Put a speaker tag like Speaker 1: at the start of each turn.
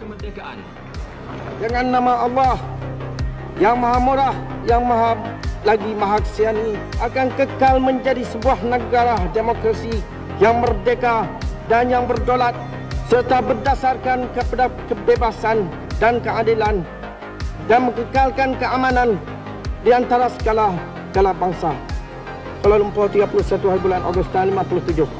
Speaker 1: kemerdekaan.
Speaker 2: Dengan nama Allah yang Maha Murah, yang lagi Maha Kasiani, akan kekal menjadi sebuah negara demokrasi yang merdeka dan yang berdaulat serta berdasarkan kepada kebebasan dan keadilan dan mengekalkan keamanan di antara segala bangsa. Kuala Lumpur, 31 hari bulan Ogos tahun 57.